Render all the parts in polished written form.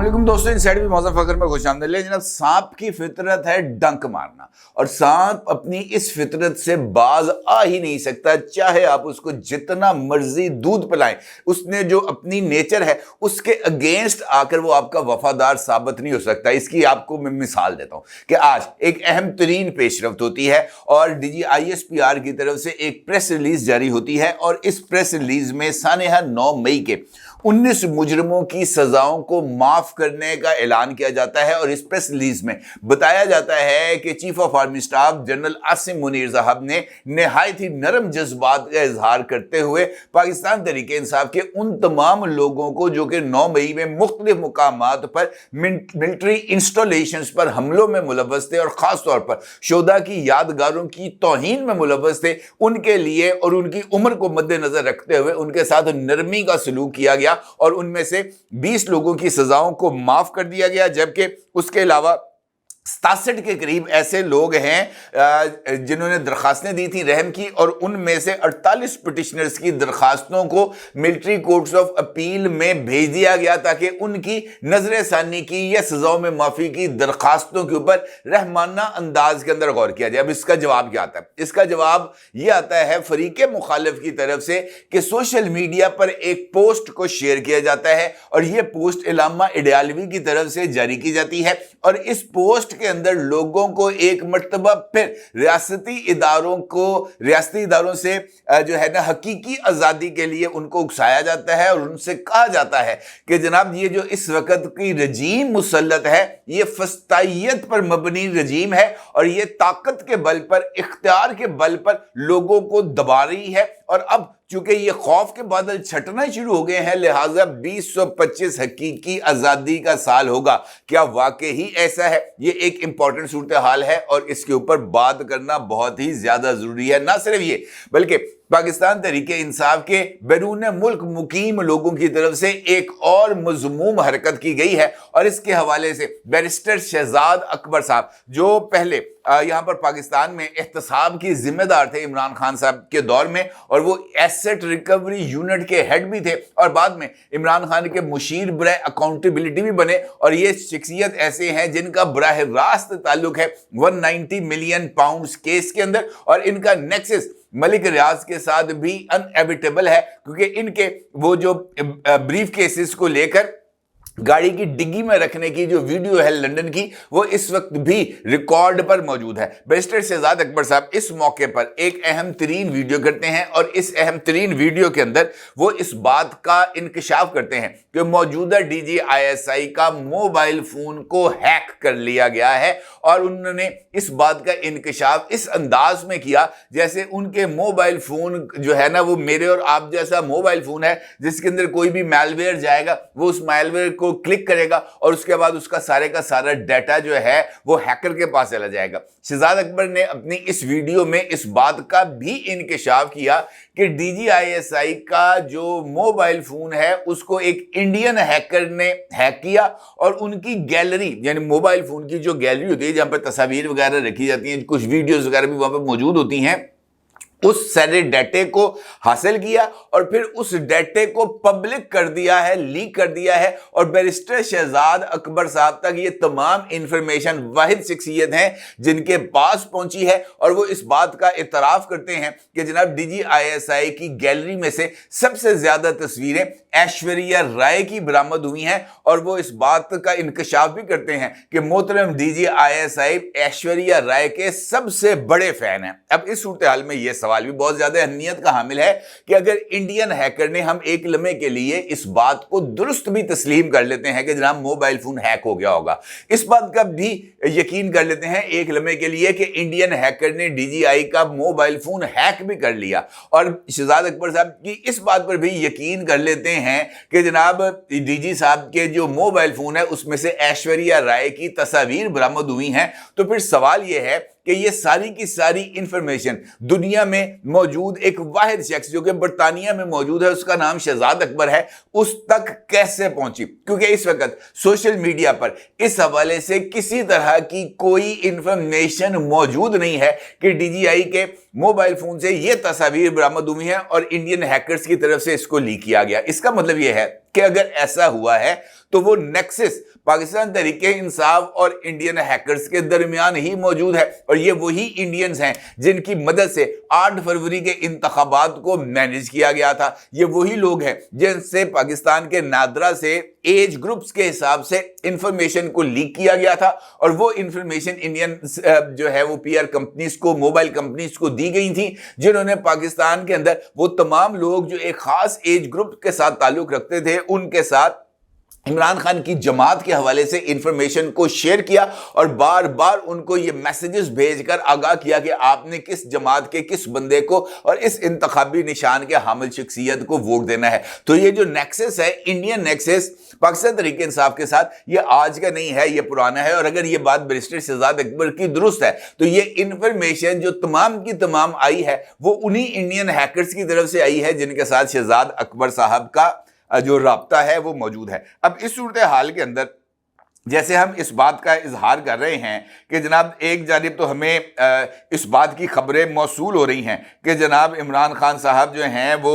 वालेकुम दोस्तों, इनसाइड भी मौसम फखर में खुश आमदीद। जनाब, सांप की फितरत है डंक मारना और सांप अपनी इस फितरत से बाज आ ही नहीं सकता, चाहे आप उसको जितना मर्जी दूध पिलाएं। उसने जो अपनी नेचर है उसके अगेंस्ट आकर वो आपका वफादार साबित नहीं हो सकता। इसकी आपको मैं मिसाल देता हूं कि आज एक अहम तरीन पेशरफ्त होती है और DGISPR की तरफ से एक प्रेस रिलीज जारी होती है और इस प्रेस रिलीज में सानेहा 9 मई के 19 मुजरिमों की सजाओं को माफ करने का ऐलान किया जाता है। और इस प्रेस रिलीज में बताया जाता है कि chief of army staff general Asim Munir साहब ने निहायत ही नरम जज्बात का इजहार करते हुए पाकिस्तान तहरीक इंसाफ के उन तमाम लोगों को जो कि 9 मई में मुख्तलिफ मुकामात पर मिलिट्री इंस्टॉलेशंस पर हमलों में मुलव्वस थे और खास तौर पर शोधा की यादगारों की तौहीन में मुलव्वस थे, उनके लिए और उनकी उम्र को मद्देनजर रखते हुए उनके साथ नरमी का सलूक किया गया और उनमें से 20 लोगों की सजाओं को माफ कर दिया गया, जबकि उसके अलावा 67 के करीब ऐसे लोग हैं जिन्होंने दरखास्तें दी थी रहम की और उनमें से 48 पिटिशनर्स की दरखास्तों को मिलिट्री कोर्ट्स ऑफ अपील में भेज दिया गया ताकि उनकी नजर सानी की या सजाओं में माफी की दरखास्तों के ऊपर रहमाना अंदाज के अंदर गौर किया जाए। अब इसका जवाब क्या आता है? इसका जवाब यह आता है फरीक मुखालिफ की तरफ से कि सोशल मीडिया पर एक पोस्ट को शेयर किया जाता है और यह पोस्ट इलामा इडियालवी की तरफ से जारी की जाती है और इस पोस्ट के अंदर लोगों को एक मर्तबा फिर रियासती इदारों से जो है ना हकीकी आजादी के लिए उनको उकसाया जाता है और उनसे कहा जाता है कि जनाब ये जो इस वक्त की रजीम मुसल्लत है ये फस्तायत पर मबनी रजीम है और ये ताकत के बल पर, इख्तियार के बल पर लोगों को दबा रही है। और अब चूंकि ये खौफ के बादल छटना शुरू हो गए हैं, लिहाजा 2025 हकीकी आजादी का साल होगा। क्या वाकई ही ऐसा है? ये एक इंपॉर्टेंट सूरत हाल है और इसके ऊपर बात करना बहुत ही ज्यादा जरूरी है। ना सिर्फ ये बल्कि पाकिस्तान तहरीक इंसाफ के बैरून मुल्क मुकीम लोगों की तरफ से एक और मजमूम हरकत की गई है और इसके हवाले से बैरिस्टर शहजाद अकबर साहब जो पहले यहां पर पाकिस्तान में एहतसाब की जिम्मेदार थे इमरान खान साहब के दौर में और वो एसेट रिकवरी यूनिट के हेड भी थे और बाद में इमरान खान के मुशीर बराए अकाउंटेबिलिटी भी बने और ये शख्सियत ऐसे हैं जिनका बराह रास्त ताल्लुक है 190 मिलियन पाउंड्स केस के अंदर और इनका नेक्सस मलिक रियाज के साथ भी अनएविटेबल है क्योंकि इनके वो जो ब्रीफ केसेस को लेकर गाड़ी की डिग्गी में रखने की जो वीडियो है लंदन की वो इस वक्त भी रिकॉर्ड पर मौजूद है। बैरिस्टर शहजाद अकबर साहब इस मौके पर एक अहम तरीन वीडियो करते हैं और इस अहम तरीन वीडियो के अंदर वो इस बात का इंकशाफ करते हैं कि मौजूदा DGISI का मोबाइल फोन को हैक कर लिया गया है और उन्होंने इस बात का इंकशाफ इस अंदाज में किया जैसे उनके मोबाइल फोन जो है ना वो मेरे और आप जैसा मोबाइल फोन है जिसके अंदर कोई भी मैलवेयर जाएगा वो उस मैलवेयर को क्लिक करेगा और उसके बाद उसका सारे का सारा डाटा जो है वो हैकर के पास चला जाएगा। शहजाद अकबर ने अपनी इस वीडियो में इस बात का भी इंकशाफ किया कि DGISI का जो मोबाइल फोन है उसको एक इंडियन हैकर ने हैक किया और उनकी गैलरी यानी मोबाइल फोन की जो गैलरी होती है जहां पर तस्वीर वगैरह रखी जाती हैं, कुछ वीडियोस वगैरह भी वहां पर मौजूद होती हैं, उस सारे डाटे को हासिल किया और फिर उस डाटे को पब्लिक कर दिया है, लीक कर दिया है और बैरिस्टर शहजाद अकबर साहब तक ये तमाम इंफॉर्मेशन वाहिद शख्सियत हैं जिनके पास पहुंची है और वो इस बात का इतराफ करते हैं कि जनाब DGISI की गैलरी में से सबसे ज्यादा तस्वीरें ऐश्वर्या राय की बरामद हुई हैं और वो इस बात का इंकशाफ भी करते हैं कि मोहतरम DGISI ऐश्वर्या राय के सबसे बड़े फैन हैं। अब इस सूरत हाल में यह सवाल भी बहुत ज्यादा अहमियत का हामिल है कि अगर इंडियन हैकर ने हम एक लम्हे के लिए इस बात को दुरुस्त भी तस्लीम कर लेते हैं कि जनाब मोबाइल फोन हैक हो गया होगा, इस बात का भी यकीन कर लेते हैं एक लम्हे के लिए कि इंडियन हैकर ने DGI का मोबाइल फोन हैक भी कर लिया और शहजाद अकबर साहब की इस बात पर भी यकीन कर लेते हैं कि जनाब DG साहब के जो मोबाइल फोन है उसमें से ऐश्वर्या राय की तस्वीर बरामद हुई हैं, तो फिर सवाल यह है कि ये सारी की सारी इंफॉर्मेशन दुनिया में मौजूद एक वाहिद शख्स जो कि बरतानिया में मौजूद है उसका नाम शहजाद अकबर है उस तक कैसे पहुंची? क्योंकि इस वक्त सोशल मीडिया पर इस हवाले से किसी तरह की कोई इंफॉर्मेशन मौजूद नहीं है कि DGI के मोबाइल फोन से ये तस्वीर बरामद हुई हैं और इंडियन हैकर्स की तरफ से इसको लीक किया गया। इसका मतलब ये है कि अगर ऐसा हुआ है तो वो नेक्सस पाकिस्तान तहरीके इंसाफ और इंडियन हैकर्स के दरमियान ही मौजूद है, और ये वही इंडियंस हैं जिनकी मदद से 8 फरवरी के इंतखाबात को मैनेज किया गया था। ये वही लोग हैं जिनसे पाकिस्तान के नादरा से एज ग्रुप्स के हिसाब से इंफॉर्मेशन को लीक किया गया था, और वो इंफॉर्मेशन इंडियन जो है वो पीआर कंपनीज को, मोबाइल कंपनीज को दी गई थी, जिन्होंने पाकिस्तान के अंदर वो तमाम लोग जो एक खास एज ग्रुप के साथ ताल्लुक रखते थे उनके साथ इमरान खान की जमात के हवाले से इंफॉर्मेशन को शेयर किया, और बार बार उनको ये मैसेजेस भेजकर आगाह किया कि आपने किस जमात के किस बंदे को और इस इंतखाबी निशान के हामिल शख्सियत को वोट देना है। तो ये जो नेक्सस है, इंडियन नेक्सस पाकिस्तान तहरीक इंसाफ के साथ, ये आज का नहीं है, ये पुराना है। और अगर ये बात बैरिस्टर शहजाद अकबर की दुरुस्त है तो ये इंफॉर्मेशन जो तमाम की तमाम आई है वो उन्हीं इंडियन हैकर्स की तरफ से आई है जिनके साथ शहजाद अकबर साहब का जो राब्ता है वो मौजूद है। अब इस सूरत हाल के अंदर जैसे हम इस बात का इजहार कर रहे हैं कि जनाब एक जानिब तो हमें इस बात की खबरें मौसूल हो रही हैं कि जनाब इमरान खान साहब जो हैं वो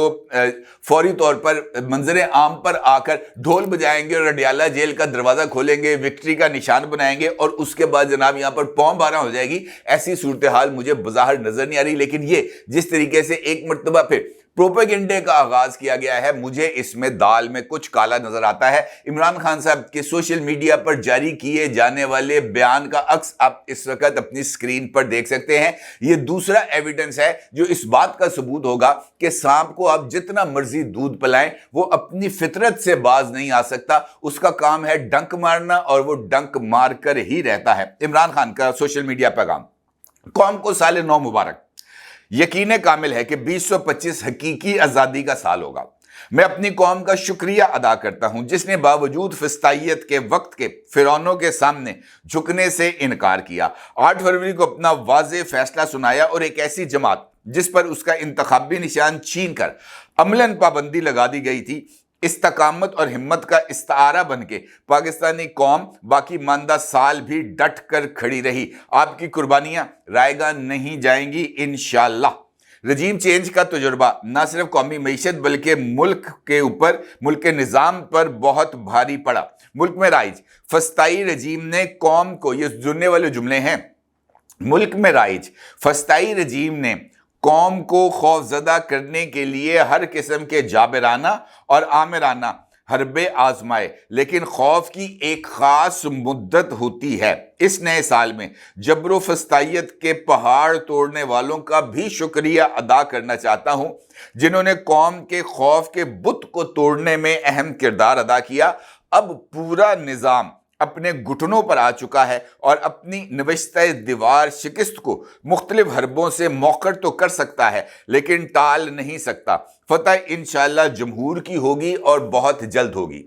फौरी तौर पर मंजर आम पर आकर ढोल बजाएंगे और अडियाला जेल का दरवाज़ा खोलेंगे, विक्ट्री का निशान बनाएंगे और उसके बाद जनाब यहाँ पर पौं बारह हो जाएगी। ऐसी सूरत हाल मुझे बज़ाहिर नज़र नहीं आ रही, लेकिन ये जिस तरीके से एक मरतबा फिर प्रोपेगेंडे का आगाज किया गया है, मुझे इसमें दाल में कुछ काला नजर आता है। इमरान खान साहब के सोशल मीडिया पर जारी किए जाने वाले बयान का अक्स आप इस वक्त अपनी स्क्रीन पर देख सकते हैं। यह दूसरा एविडेंस है जो इस बात का सबूत होगा कि सांप को आप जितना मर्जी दूध पिलाएं वो अपनी फितरत से बाज नहीं आ सकता। उसका काम है डंक मारना और वो डंक मार कर ही रहता है। इमरान खान का सोशल मीडिया पैगाम, कौम को साल नौ मुबारक। यकीन कामिल है कि 2025 हकीकी आज़ादी का साल होगा। मैं अपनी कौम का शुक्रिया अदा करता हूं जिसने बावजूद फिस्तायत के वक्त के फिरौनों के सामने झुकने से इनकार किया। 8 फरवरी को अपना वाज़ेह फैसला सुनाया और एक ऐसी जमात जिस पर उसका इंतखाबी निशान छीन कर अमलन पाबंदी लगा दी गई थी, इस्तकामत और हिम्मत का इस्तारा बन के पाकिस्तानी कौम बाकी मानदा साल भी डट कर खड़ी रही। आपकी कुर्बानियां रायगा नहीं जाएंगी इंशाअल्लाह। रजीम चेंज का तजुर्बा न सिर्फ कौमी मईशत बल्कि मुल्क के ऊपर, मुल्क के निज़ाम पर बहुत भारी पड़ा। मुल्क में राइज फस्ताई रजीम ने कौम को, ये जुड़ने वाले जुमले हैं, मुल्क में राइज फस्ताई रजीम ने कौम को खौफजदा करने के लिए हर किस्म के जाबिराना और आमिराना हरबे आजमाए, लेकिन खौफ की एक खास मुद्दत होती है। इस नए साल में जबरो फस्तायत के पहाड़ तोड़ने वालों का भी शुक्रिया अदा करना चाहता हूं जिन्होंने कौम के खौफ के बुत को तोड़ने में अहम किरदार अदा किया। अब पूरा निज़ाम अपने घुटनों पर आ चुका है और अपनी नविश्ते दीवार शिकस्त को मुख्तलिफ हरबों से मौखर तो कर सकता है लेकिन टाल नहीं सकता। फतह इंशाअल्लाह जमहूर की होगी और बहुत जल्द होगी।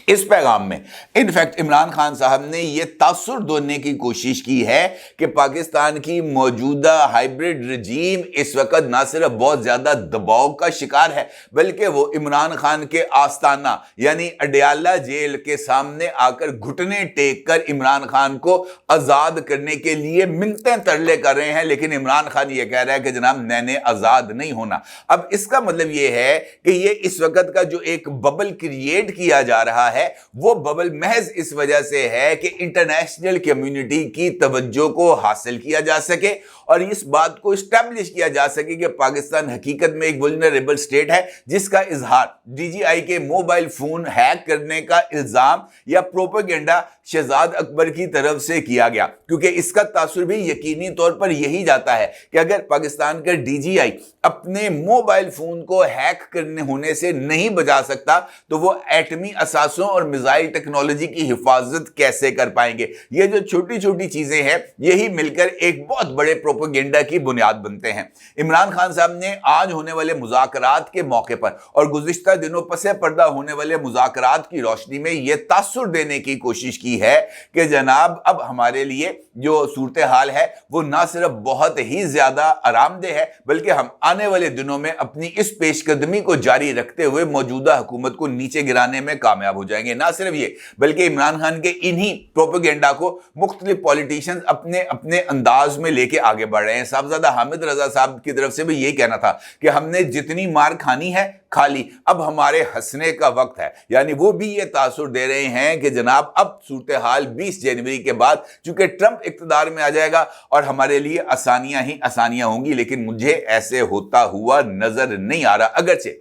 इस पैगाम में इनफैक्ट इमरान खान साहब ने यह तासुर देने की कोशिश की है कि पाकिस्तान की मौजूदा हाइब्रिड रजीम इस वक्त ना सिर्फ बहुत ज्यादा दबाव का शिकार है बल्कि वो इमरान खान के आस्ताना यानी अडियाला जेल के सामने आकर घुटने टेक कर इमरान खान को आजाद करने के लिए मिन्नतें तरले कर रहे हैं। लेकिन इमरान खान ये कह रहा है कि जनाब मैंने आजाद नहीं होना। अब इसका मतलब ये है कि ये इस वक्त का जो एक बबल क्रिएट किया जा रहा है वो बबल महज इस वजह से है कि इंटरनेशनल कम्युनिटी की तवज्जो को हासिल किया जा सके और इस बात को एस्टैब्लिश किया जा सके कि पाकिस्तान हकीकत में एक वल्नरेबल स्टेट है, जिसका इजहार डीजीआई के मोबाइल फोन हैक करने का इल्जाम या प्रोपेगेंडा शहजाद अकबर की तरफ से किया गया। क्योंकि इसका तासुर भी यकीनी तौर पर यही जाता है कि अगर पाकिस्तान का डीजीआई अपने मोबाइल फोन को हैक करने होने से नहीं बचा सकता तो वो एटमी असासों और मिसाइल टेक्नोलॉजी की हिफाजत कैसे कर पाएंगे। ये जो छोटी छोटी चीजें हैं यही मिलकर एक बहुत बड़े प्रोपेगेंडा की बुनियाद बनते हैं। इमरान खान साहब ने आज होने वाले मुज़ाकरात के मौके पर और गुज़िश्ता दिनों पसे पर्दा होने वाले मुज़ाकरात की रोशनी में यह तासुर देने की कोशिश की है कि जनाब अब हमारे लिए जो सूरत हाल है वो ना सिर्फ बहुत ही ज्यादा आरामदेह है बल्कि हम आने वाले दिनों में अपनी इस पेशकदमी को जारी रखते हुए मौजूदा हुकूमत को नीचे गिराने में कामयाब हो जाएंगे। ना सिर्फ ये बल्कि इमरान खान के इन्हीं प्रोपेगेंडा को मुख्तलिफ पॉलिटिशियंस अपने अपने अंदाज में लेके आगे बढ़ रहे हैं। साहबजादा हामिद रजा साहब की तरफ से भी यही कहना था कि हमने जितनी मार खानी है खा ली, अब हमारे हंसने का वक्त है। यानी वो भी ये तासुर दे रहे हैं कि जनाब अब सूरत हाल 20 जनवरी के बाद चूंकि ट्रंप इक्तदार में आ जाएगा और हमारे लिए आसानियां ही आसानियां होंगी, लेकिन मुझे ऐसे होता हुआ नजर नहीं आ रहा। अगरचे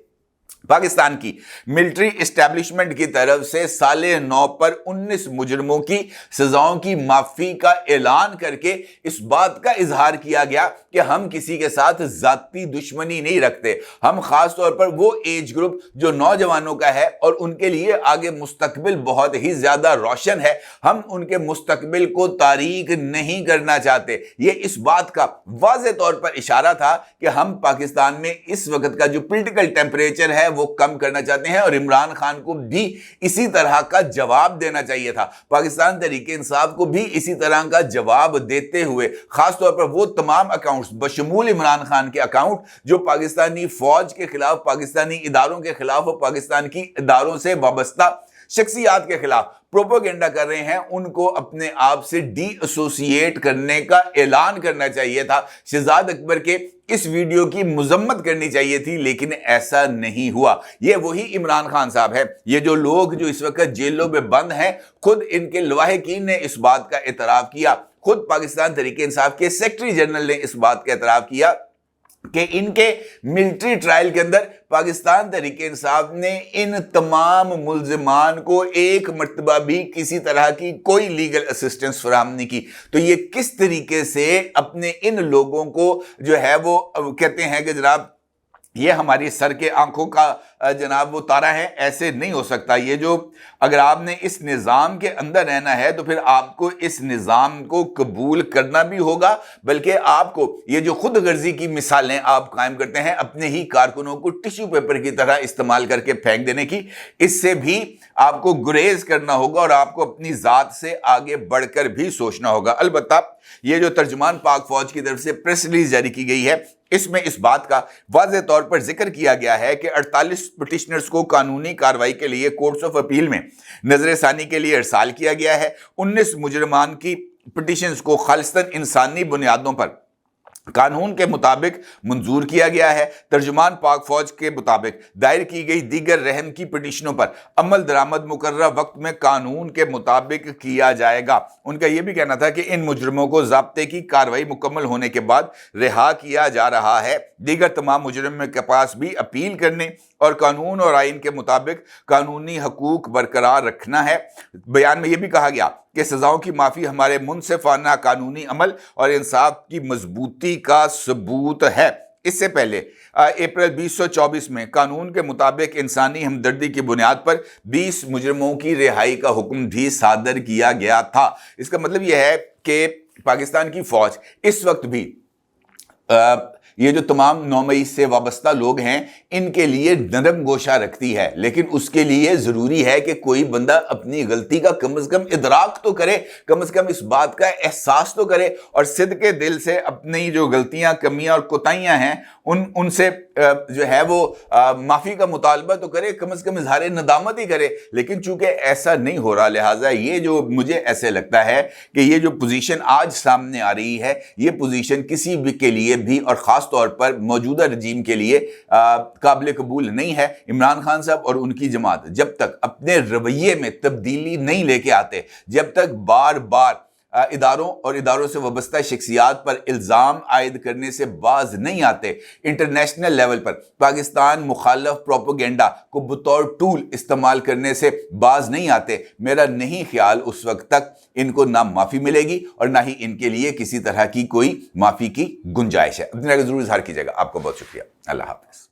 पाकिस्तान की मिलिट्री एस्टैब्लिशमेंट की तरफ से 9.5 पर 19 मुजरिमों की सजाओं की माफी का ऐलान करके इस बात का इजहार किया गया कि हम किसी के साथ जाती दुश्मनी नहीं रखते। हम खास तौर पर वो एज ग्रुप जो नौजवानों का है और उनके लिए आगे मुस्तकबिल बहुत ही ज्यादा रोशन है, हम उनके मुस्तकबिल को तारीक नहीं करना चाहते। ये इस बात का वाज़ेह तौर पर इशारा था कि हम पाकिस्तान में इस वक्त का जो पॉलिटिकल टेम्परेचर है वो कम करना चाहते हैं और इमरान खान को भी इसी तरह का जवाब देना चाहिए था। पाकिस्तान तहरीक इंसाफ को भी इसी तरह का जवाब देते हुए खासतौर पर वो तमाम अकाउंट्स बशमूल इमरान खान के अकाउंट जो पाकिस्तानी फौज के खिलाफ, पाकिस्तानी इदारों के खिलाफ और पाकिस्तान की इदारों से वाबस्ता शख्सियात के खिलाफ प्रोपोगेंडा कर रहे हैं, उनको अपने आप से डी एसोसिएट करने का ऐलान करना चाहिए था। शहजाद अकबर के इस वीडियो की मुजम्मत करनी चाहिए थी, लेकिन ऐसा नहीं हुआ। ये वही इमरान खान साहब है, ये जो लोग जो इस वक्त जेलों में बंद हैं, खुद इनके लवाहिकीन ने इस बात का एतराफ किया, खुद पाकिस्तान तहरीक इंसाफ के सेक्रेटरी जनरल ने इस बात का एतराफ किया कि इनके मिलिट्री ट्रायल के अंदर पाकिस्तान तहरीक इंसाफ ने इन तमाम मुल्जिमान को एक मर्तबा भी किसी तरह की कोई लीगल असिस्टेंस फराहम नहीं की। तो ये किस तरीके से अपने इन लोगों को जो है वो कहते हैं कि जनाब ये हमारी सर के आंखों का जनाब वो तारा है, ऐसे नहीं हो सकता। ये जो अगर आपने इस निज़ाम के अंदर रहना है तो फिर आपको इस निज़ाम को कबूल करना भी होगा, बल्कि आपको ये जो खुद गर्जी की मिसालें आप कायम करते हैं अपने ही कारकुनों को टिश्यू पेपर की तरह इस्तेमाल करके फेंक देने की, इससे भी आपको गुरेज करना होगा और आपको अपनी ज़ात से आगे बढ़कर भी सोचना होगा। अलबत्ता ये जो तर्जुमान पाक फौज की तरफ से प्रेस रिलीज जारी की गई है, इसमें इस बात का वाज़ेह तौर पर जिक्र किया गया है कि 48 पिटिशनर्स को कानूनी कार्रवाई के लिए कोर्ट्स ऑफ अपील में नजरसानी के लिए इरसाल किया गया है। 19 मुजरिमान की पिटिशंस को खालिस्तन इंसानी बुनियादों पर कानून के मुताबिक मंजूर किया गया है। तर्जुमान पाक फौज के मुताबिक दायर की गई दीगर रहम की पिटिशनों पर अमल दरामद मुकर्रर वक्त में कानून के मुताबिक किया जाएगा। उनका यह भी कहना था कि इन मुजरिमों को ज़ाब्ते की कार्रवाई मुकम्मल होने के बाद रिहा किया जा रहा है। दीगर तमाम मुजरिमों के पास भी अपील करने और कानून और आइन के मुताबिक कानूनी हकूक बरकरार रखना है। बयान में यह भी कहा गया कि सजाओं की माफ़ी हमारे मुनसिफाना कानूनी अमल और इंसाफ की मजबूती का सबूत है। इससे पहले अप्रैल 2024 में कानून के मुताबिक इंसानी हमदर्दी की बुनियाद पर 20 मुजरिमों की रिहाई का हुक्म भी सादर किया गया था। इसका मतलब यह है कि पाकिस्तान की फौज इस वक्त भी ये जो तमाम 9 मई से वाबस्ता लोग हैं इनके लिए नरम गोशा रखती है, लेकिन उसके लिए ज़रूरी है कि कोई बंदा अपनी गलती का कम से कम इदराक तो करे, कम से कम इस बात का एहसास तो करे और सिद्के दिल से अपनी जो गलतियां, कमियां और कोताहियां हैं उनसे जो है वो माफ़ी का मुतालबा तो करे, कम से कम इजहार नदामत ही करे। लेकिन चूंकि ऐसा नहीं हो रहा, लिहाजा ये जो मुझे ऐसे लगता है कि ये जो पोजीशन आज सामने आ रही है, ये पोजीशन किसी भी के लिए भी और ख़ास तौर पर मौजूदा रजीम के लिए काबिल कबूल नहीं है। इमरान खान साहब और उनकी जमात जब तक अपने रवैये में तब्दीली नहीं लेके आते, जब तक बार बार इदारों और इदारों से वाबस्ता शख्सियात पर इल्ज़ाम आयद करने से बाज नहीं आते, इंटरनेशनल लेवल पर पाकिस्तान मुखालफ प्रोपोगेंडा को बतौर टूल इस्तेमाल करने से बाज नहीं आते, मेरा नहीं ख्याल उस वक्त तक इनको ना माफ़ी मिलेगी और ना ही इनके लिए किसी तरह की कोई माफ़ी की गुंजाइश है। अपनी राय ज़रूर इज़हार कीजिएगा। आपको बहुत शुक्रिया। अल्लाह हाफ़िज़।